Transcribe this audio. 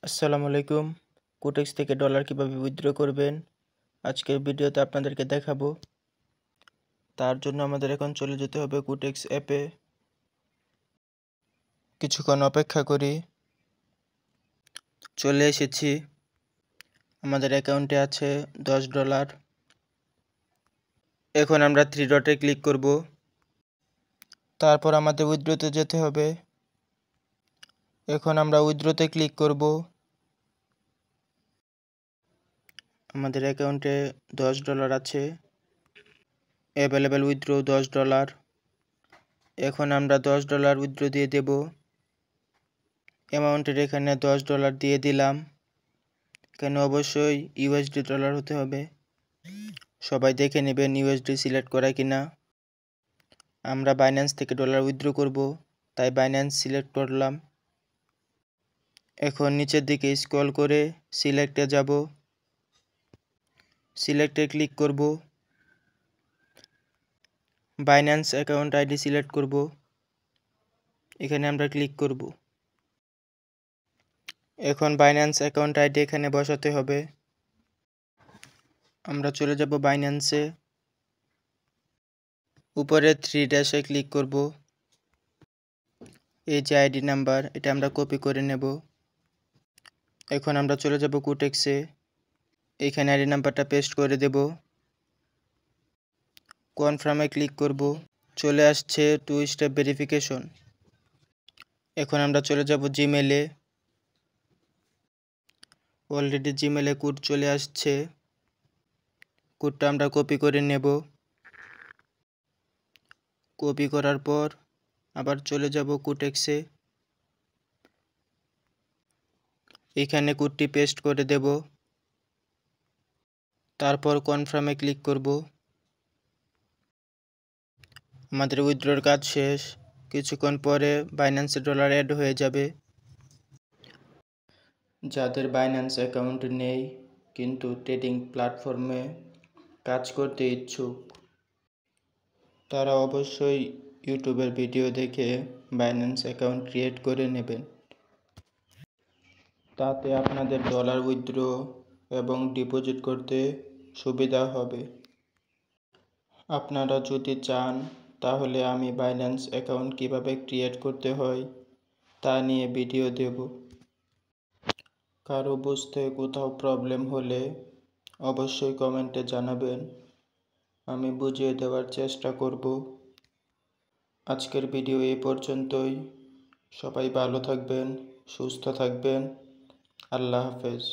আসসালামু আলাইকুম। কোটেক্স থেকে ডলার কিভাবে উইথড্র করবেন আজকের ভিডিওতে আপনাদেরকে দেখাবো। তার জন্য আমাদের এখন চলে যেতে হবে কোটেক্স অ্যাপে। কিছুক্ষণ অপেক্ষা করি। চলে এসেছি। আমাদের অ্যাকাউন্টে আছে $10। এখন আমরা 3 ডটে ক্লিক করব। তারপর আমাদের উইথড্রতে যেতে হবে। এখন আমরা উইথড্রতে ক্লিক করব। আমাদের অ্যাকাউন্টে $10 আছে। Available withdraw $10। এখন আমরা $10 উইথড্র দিয়ে দেব। অ্যামাউন্টের এখানে $10 দিয়ে দিলাম। এখানে অবশ্যই ইউএসডি ডলার হতে হবে। সবাই দেখে নেবেন ইউএসডি সিলেক্ট করা কিনা। আমরা বাইন্যান্স থেকে ডলার উইথড্র করব, তাই বাইন্যান্স সিলেক্ট করলাম। এখন নিচের দিকে স্ক্রল করে সিলেক্টে যাব। সিলেক্টে ক্লিক করব। বাইন্যান্স অ্যাকাউন্ট আইডি সিলেক্ট করব। এখানে আমরা ক্লিক করব। এখন বাইন্যান্স অ্যাকাউন্ট আইডি এখানে বসাতে হবে। আমরা চলে যাব বাইন্যান্সে। উপরে 3 ড্যাশে ক্লিক করব। এই যে আইডি নাম্বার, এটা আমরা কপি করে নেব। এখন আমরা চলে যাব কোটেক্সে। এখানে আইডি নাম্বারটা পেস্ট করে দেব। কনফার্মে ক্লিক করব। চলে আসছে 2 স্টেপ ভেরিফিকেশন। এখন আমরা চলে যাব জিমেলে। অলরেডি জিমেলে কোড চলে আসছে। কোডটা আমরা কপি করে নেব। কপি করার পর আবার চলে যাব কোটেক্সে। এখানে কোডটি পেস্ট করে দেব। তারপর কনফার্মে ক্লিক করব। আমাদের উইথড্রর কাজ শেষ। কিছুক্ষণ পরে বাইন্যান্সে ডলার অ্যাড হয়ে যাবে। যাদের বাইন্যান্স অ্যাকাউন্ট নেই কিন্তু ট্রেডিং প্ল্যাটফর্মে কাজ করতে ইচ্ছুক, তারা অবশ্যই ইউটিউবের ভিডিও দেখে বাইন্যান্স অ্যাকাউন্ট ক্রিয়েট করে নেবেন। তাতে আপনাদের ডলার উইথড্র এবং ডিপোজিট করতে সুবিধা হবে। আপনারা যদি চান তাহলে আমি বাইন্যান্স অ্যাকাউন্ট কিভাবে ক্রিয়েট করতে হয় তা নিয়ে ভিডিও দেব। কারো বুঝতে কোথাও প্রবলেম হলে অবশ্যই কমেন্টে জানাবেন, আমি বুঝিয়ে দেওয়ার চেষ্টা করব। আজকের ভিডিও এই পর্যন্তই। সবাই ভালো থাকবেন, সুস্থ থাকবেন। আল্লাহ হাফেজ।